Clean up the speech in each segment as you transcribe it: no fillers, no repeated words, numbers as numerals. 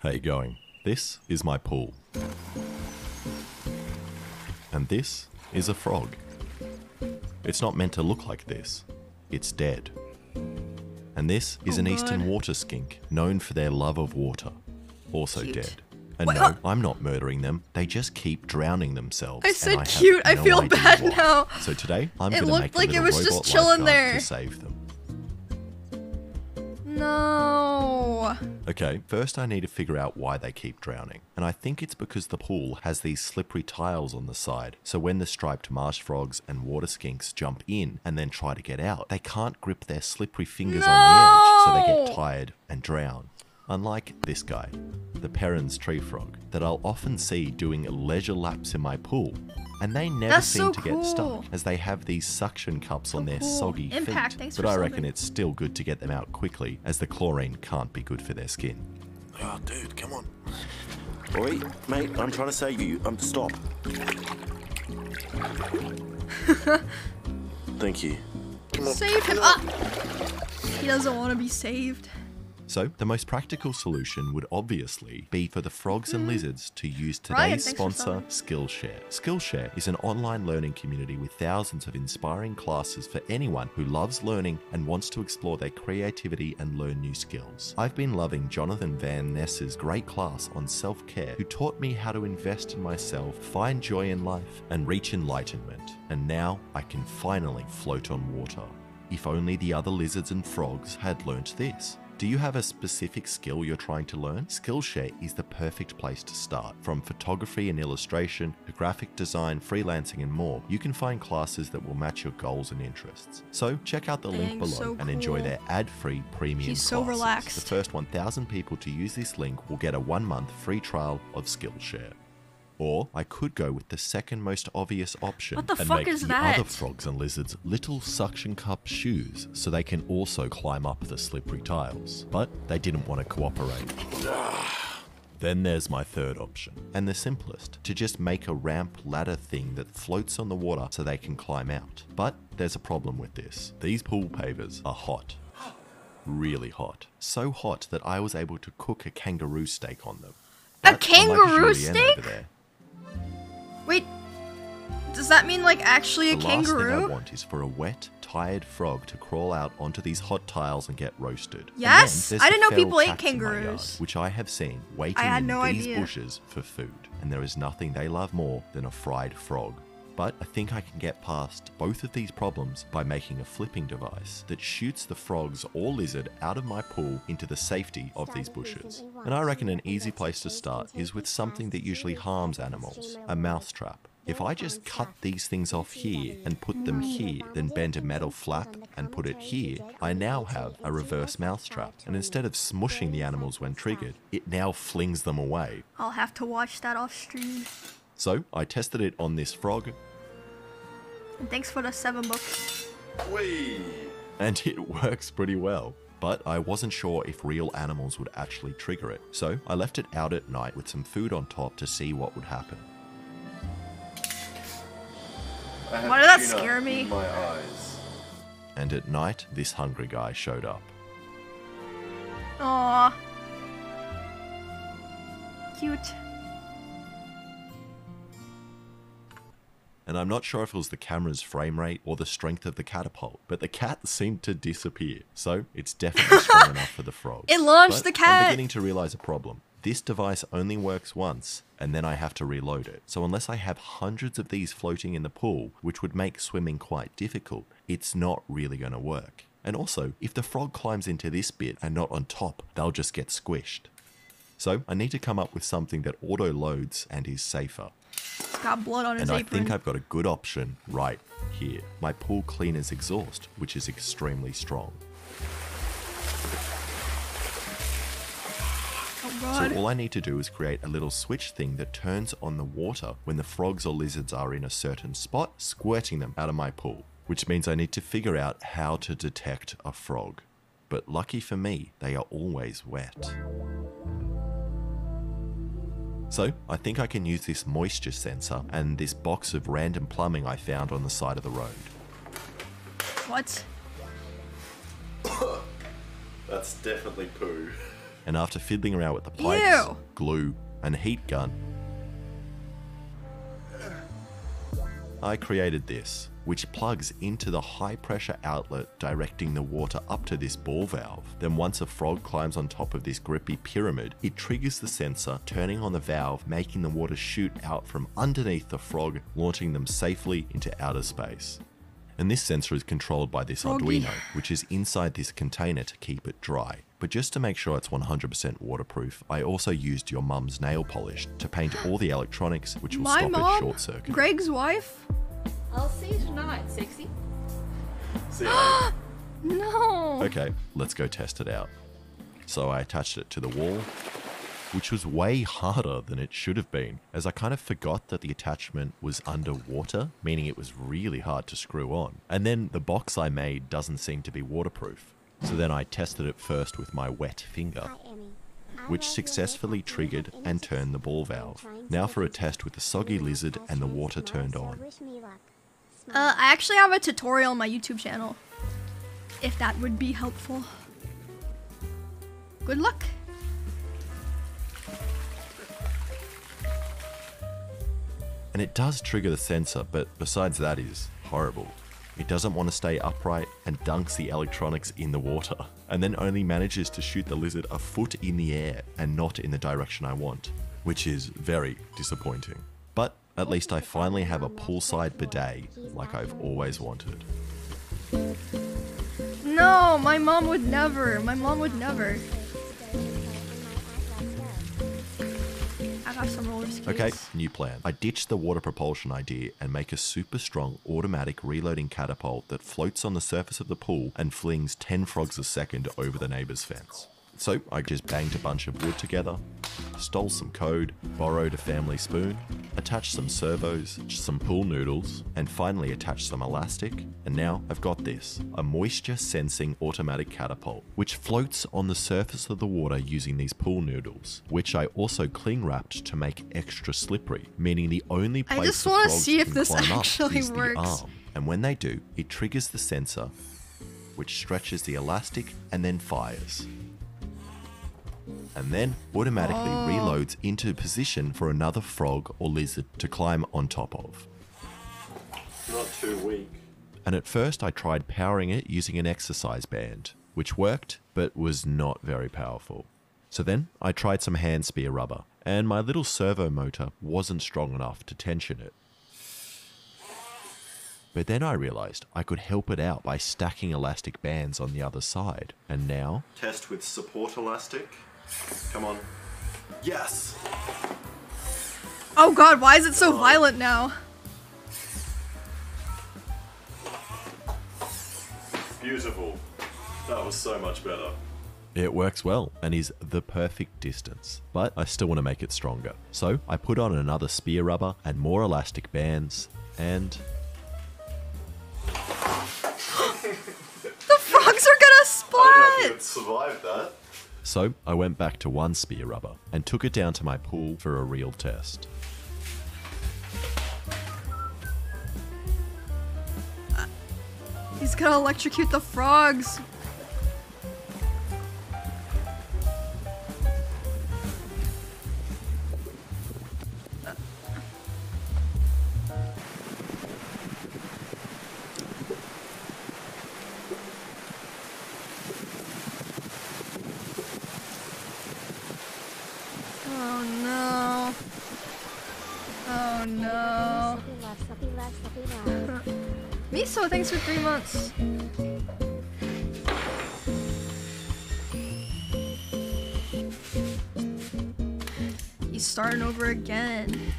How you going? This is my pool. And this is a frog. It's not meant to look like this. It's dead. And this is an eastern water skink, known for their love of water. Also dead. And no, I'm not murdering them. They just keep drowning themselves. I said cute. I feel bad now. So today, I'm going to make a like little it was robot just chilling there to save them. No. Okay, first I need to figure out why they keep drowning. And I think it's because the pool has these slippery tiles on the side. So when the striped marsh frogs and water skinks jump in and then try to get out, they can't grip their slippery fingers on the edge, so they get tired and drown. Unlike this guy, the Perrin's tree frog, that I'll often see doing leisure laps in my pool. And they never seem to get stuck, as they have these suction cups on their soggy feet. But I reckon it's still good to get them out quickly, as the chlorine can't be good for their skin. Oh, dude, come on. Oi, mate, I'm trying to save you. Stop. Thank you. Come on. Save him. He doesn't want to be saved. So, the most practical solution would obviously be for the frogs and lizards to use today's sponsor, Skillshare. Skillshare is an online learning community with thousands of inspiring classes for anyone who loves learning and wants to explore their creativity and learn new skills. I've been loving Jonathan Van Ness's great class on self-care, who taught me how to invest in myself, find joy in life, and reach enlightenment. And now I can finally float on water. If only the other lizards and frogs had learnt this. Do you have a specific skill you're trying to learn? Skillshare is the perfect place to start. From photography and illustration to graphic design, freelancing and more, you can find classes that will match your goals and interests. So check out the link below and enjoy their ad-free premium classes. So relaxed. The first 1,000 people to use this link will get a 1-month free trial of Skillshare. Or I could go with the second most obvious option and make the other frogs and lizards little suction cup shoes so they can also climb up the slippery tiles. But they didn't want to cooperate. Then there's my third option, and the simplest, to just make a ramp ladder thing that floats on the water so they can climb out. But there's a problem with this. These pool pavers are hot. Really hot. So hot that I was able to cook a kangaroo steak on them. A kangaroo steak? Wait, does that mean like actually a kangaroo? The last thing I want is for a wet, tired frog to crawl out onto these hot tiles and get roasted. Yes, I didn't know people ate kangaroos. Which I have seen waiting in these bushes for food. And there is nothing they love more than a fried frog. But I think I can get past both of these problems by making a flipping device that shoots the frogs or lizard out of my pool into the safety of these bushes. And I reckon an easy place to start is with something that usually harms animals, a mousetrap. If I just cut these things off here and put them here, then bend a metal flap and put it here, I now have a reverse mousetrap. And instead of smushing the animals when triggered, it now flings them away. I'll have to watch that off stream. So I tested it on this frog. And thanks for the $7. Whee! And it works pretty well. But I wasn't sure if real animals would actually trigger it. So I left it out at night with some food on top to see what would happen. Why did that scare me? My eyes. And at night, this hungry guy showed up. Aww. Cute. And I'm not sure if it was the camera's frame rate or the strength of the catapult, but the cat seemed to disappear. So it's definitely strong enough for the frog. It launched the cat! I'm beginning to realize a problem. This device only works once, and then I have to reload it. So unless I have hundreds of these floating in the pool, which would make swimming quite difficult, it's not really going to work. And also, if the frog climbs into this bit and not on top, they'll just get squished. So I need to come up with something that auto-loads and is safer. It's got blood on his apron. And I think I've got a good option right here. My pool cleaner's exhaust, which is extremely strong. So all I need to do is create a little switch thing that turns on the water when the frogs or lizards are in a certain spot, squirting them out of my pool. Which means I need to figure out how to detect a frog. But lucky for me, they are always wet. So I think I can use this moisture sensor and this box of random plumbing I found on the side of the road. What? That's definitely poo. And after fiddling around with the pipes, Ew. glue, and heat gun, I created this, which plugs into the high pressure outlet directing the water up to this ball valve. Then once a frog climbs on top of this grippy pyramid, it triggers the sensor, turning on the valve, making the water shoot out from underneath the frog, launching them safely into outer space. And this sensor is controlled by this Arduino, which is inside this container to keep it dry. But just to make sure it's 100% waterproof, I also used your mum's nail polish to paint all the electronics, which will stop it short circuit. Greg's wife? I'll see you tonight, sexy. See you later. No. Okay, let's go test it out. So I attached it to the wall, which was way harder than it should have been, as I kind of forgot that the attachment was underwater, meaning it was really hard to screw on. And then the box I made doesn't seem to be waterproof. So then I tested it first with my wet finger, which successfully triggered and turned the ball valve. Now for a test with the soggy lizard and the water turned on. I actually have a tutorial on my YouTube channel, if that would be helpful. Good luck. And it does trigger the sensor, but besides that is horrible. It doesn't want to stay upright and dunks the electronics in the water, and then only manages to shoot the lizard a foot in the air and not in the direction I want, which is very disappointing. But at least I finally have a poolside bidet like I've always wanted. No, my mom would never. My mom would never. I got some roller skates. Okay, new plan. I ditch the water propulsion idea and make a super strong automatic reloading catapult that floats on the surface of the pool and flings 10 frogs a second over the neighbor's fence. So I just banged a bunch of wood together, stole some code, borrowed a family spoon, attached some servos, some pool noodles, and finally attached some elastic. And now I've got this, a moisture sensing automatic catapult, which floats on the surface of the water using these pool noodles, which I also cling wrapped to make extra slippery, meaning the only place I just the want to frogs see if can this climb up actually is the works. arm. And when they do, it triggers the sensor, which stretches the elastic and then fires. And then automatically reloads into position for another frog or lizard to climb on top of. Not too weak. And at first I tried powering it using an exercise band, which worked, but was not very powerful. So then I tried some hand spear rubber, and my little servo motor wasn't strong enough to tension it. But then I realized I could help it out by stacking elastic bands on the other side. And now... Test with support elastic. Come on. Yes! Oh god, why is it so violent now? Beautiful. That was so much better. It works well and is the perfect distance, but I still want to make it stronger. So I put on another spear rubber and more elastic bands, and... The frogs are gonna splat! I don't know if you'd survive that. So I went back to one spear rubber and took it down to my pool for a real test. He's gonna electrocute the frogs. Oh no. Oh no. Miso, thanks for 3 months. He's starting over again.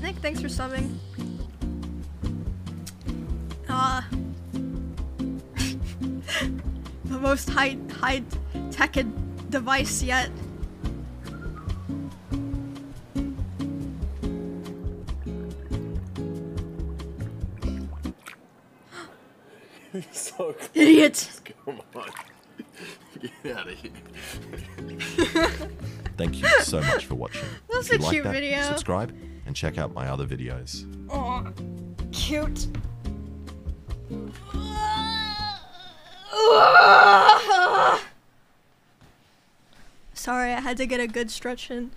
Nick, thanks for subbing. The most high-tech device yet. So close. Idiot! Come on. Get out of here. Thank you so much for watching. That's if you a like cute that, video. subscribe and check out my other videos. Oh, cute. Sorry, I had to get a good stretch in.